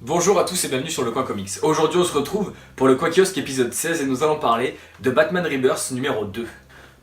Bonjour à tous et bienvenue sur le Coin Comics. Aujourd'hui on se retrouve pour le Coin Kiosque épisode 16 et nous allons parler de Batman Rebirth numéro 2.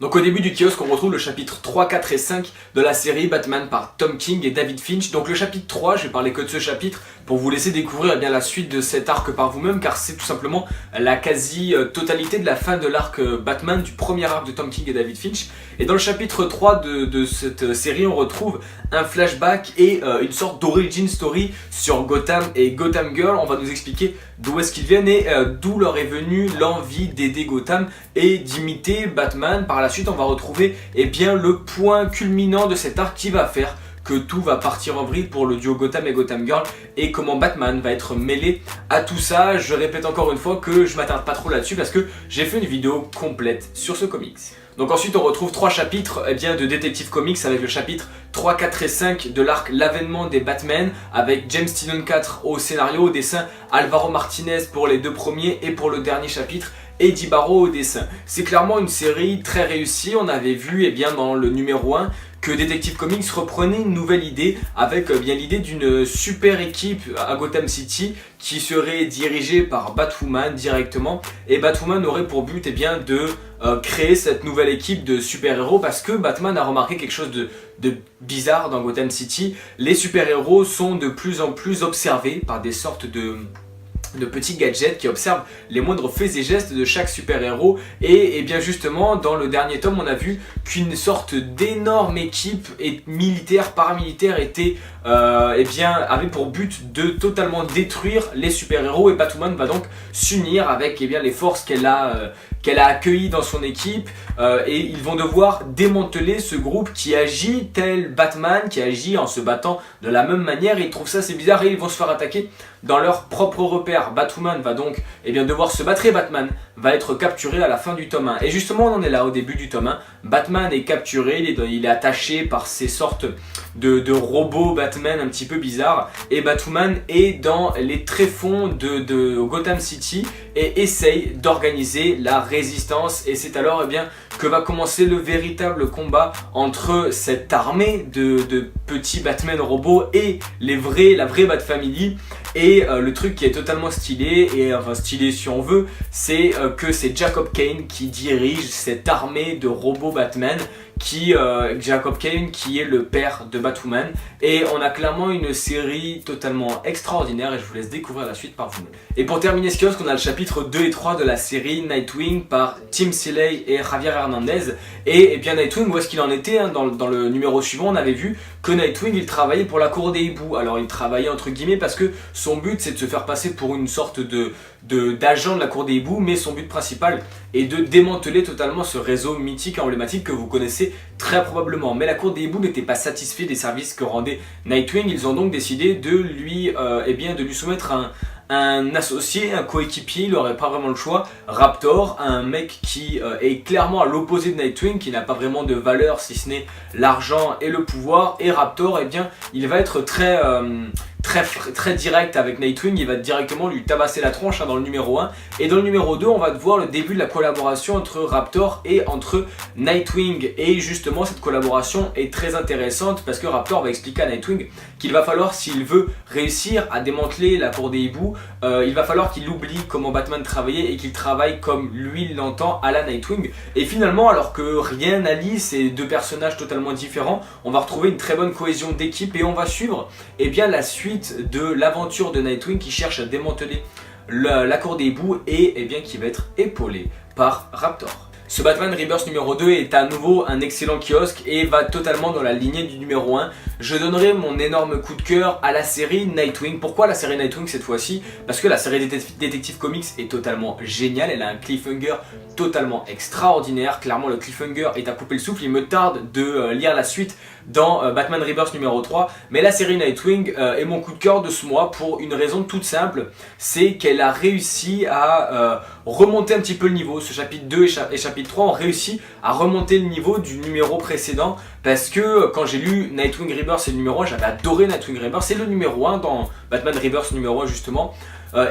Donc au début du kiosque on retrouve le chapitre 3, 4 et 5 de la série Batman par Tom King et David Finch. Donc le chapitre 3, je vais parler que de ce chapitre pour vous laisser découvrir la suite de cet arc par vous-même, car c'est tout simplement la quasi-totalité de la fin de l'arc Batman, du premier arc de Tom King et David Finch. Et dans le chapitre 3 de cette série, on retrouve un flashback et une sorte d'origin story sur Gotham et Gotham Girl. On va nous expliquer d'où est-ce qu'ils viennent et d'où leur est venue l'envie d'aider Gotham et d'imiter Batman. Par la suite, on va retrouver le point culminant de cet arc qui va faire que tout va partir en vrille pour le duo Gotham et Gotham Girl et comment Batman va être mêlé à tout ça. Je répète encore une fois que je m'attarde pas trop là-dessus parce que j'ai fait une vidéo complète sur ce comics. Donc ensuite on retrouve 3 chapitres de Detective Comics avec le chapitre 3, 4 et 5 de l'arc L'avènement des Batman avec James Tynion 4 au scénario, au dessin Alvaro Martinez pour les 2 premiers et pour le dernier chapitre Eddie Barrow au dessin. C'est clairement une série très réussie. On avait vu dans le numéro 1 que Detective Comics reprenait une nouvelle idée avec l'idée d'une super équipe à Gotham City qui serait dirigée par Batwoman directement, et Batwoman aurait pour but de créer cette nouvelle équipe de super-héros parce que Batman a remarqué quelque chose de bizarre dans Gotham City. Les super-héros sont de plus en plus observés par des sortes de petits gadgets qui observent les moindres faits et gestes de chaque super-héros, et bien justement dans le dernier tome on a vu qu'une sorte d'énorme équipe militaire, paramilitaire avait pour but de totalement détruire les super-héros, et Batwoman va donc s'unir avec les forces qu'elle a accueillies dans son équipe, et ils vont devoir démanteler ce groupe qui agit tel Batman, qui agit en se battant de la même manière, et ils trouvent ça assez bizarre et ils vont se faire attaquer dans leur propre repère. Batwoman va donc devoir se battre et Batman va être capturé à la fin du tome 1. Et justement on en est là au début du tome 1. Batman est capturé, il est attaché par ces sortes de robots Batman un petit peu bizarres, et Batwoman est dans les tréfonds de Gotham City et essaye d'organiser la résistance, et c'est alors que va commencer le véritable combat entre cette armée de petits Batman robots et la vraie Bat Family. Et le truc qui est totalement stylé, stylé si on veut, c'est que c'est Jacob Kane qui dirige cette armée de robots Batman, Jacob Kane qui est le père de Batwoman, et on a clairement une série totalement extraordinaire et je vous laisse découvrir la suite par vous-même. Et pour terminer ce kiosque, on a le chapitre 2 et 3 de la série Nightwing par Tim Seeley et Javier Hernandez. Et Nightwing, où est-ce qu'il en était dans le numéro suivant, on avait vu que Nightwing il travaillait pour la cour des hiboux. Alors il travaillait entre guillemets parce que son but c'est de se faire passer pour une sorte d'agent de la cour des hiboux, mais son but principal est de démanteler totalement ce réseau mythique et emblématique que vous connaissez très probablement. Mais la cour des hiboux n'était pas satisfait des services que rendait Nightwing. Ils ont donc décidé de lui soumettre un associé, un coéquipier. Il n'aurait pas vraiment le choix, Raptor, un mec qui est clairement à l'opposé de Nightwing, qui n'a pas vraiment de valeur si ce n'est l'argent et le pouvoir. Et Raptor, il va être très direct avec Nightwing, il va directement lui tabasser la tronche dans le numéro 1. Et dans le numéro 2, on va voir le début de la collaboration entre Raptor et entre Nightwing. Et justement, cette collaboration est très intéressante parce que Raptor va expliquer à Nightwing qu'il va falloir, s'il veut réussir à démanteler la cour des hiboux, il va falloir qu'il oublie comment Batman travaillait et qu'il travaille comme lui l'entend à la Nightwing. Et finalement, alors que rien n'allie ces deux personnages totalement différents, on va retrouver une très bonne cohésion d'équipe et on va suivre la suite de l'aventure de Nightwing qui cherche à démanteler la cour des hiboux et qui va être épaulé par Raptor. Ce Batman Rebirth numéro 2 est à nouveau un excellent kiosque et va totalement dans la lignée du numéro 1. Je donnerai mon énorme coup de cœur à la série Nightwing. Pourquoi la série Nightwing cette fois-ci? Parce que la série Detective Comics est totalement géniale, elle a un cliffhanger totalement extraordinaire. Clairement le cliffhanger est à couper le souffle, il me tarde de lire la suite dans Batman Rebirth numéro 3. Mais la série Nightwing est mon coup de cœur de ce mois pour une raison toute simple, c'est qu'elle a réussi à remonter un petit peu le niveau. Ce chapitre 2 et chapitre 3 ont réussi à remonter le niveau du numéro précédent, parce que quand j'ai lu Nightwing Rebirth et le numéro 1, j'avais adoré Nightwing Rebirth. C'est le numéro 1 dans Batman Rebirth numéro 1 justement.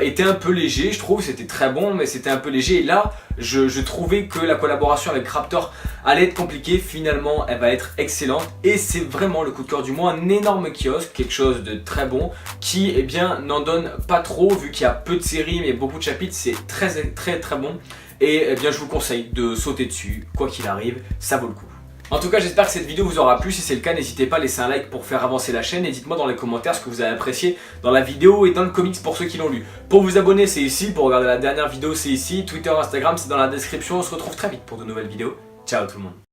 Était un peu léger, je trouve, c'était très bon mais c'était un peu léger, et là je trouvais que la collaboration avec Raptor allait être compliquée, finalement elle va être excellente et c'est vraiment le coup de cœur du mois, un énorme kiosque, quelque chose de très bon qui eh bien n'en donne pas trop vu qu'il y a peu de séries mais beaucoup de chapitres, c'est très bon et eh bien je vous conseille de sauter dessus, quoi qu'il arrive, ça vaut le coup. En tout cas, j'espère que cette vidéo vous aura plu. Si c'est le cas, n'hésitez pas à laisser un like pour faire avancer la chaîne et dites-moi dans les commentaires ce que vous avez apprécié dans la vidéo et dans le comics pour ceux qui l'ont lu. Pour vous abonner, c'est ici. Pour regarder la dernière vidéo, c'est ici. Twitter, Instagram, c'est dans la description. On se retrouve très vite pour de nouvelles vidéos. Ciao tout le monde.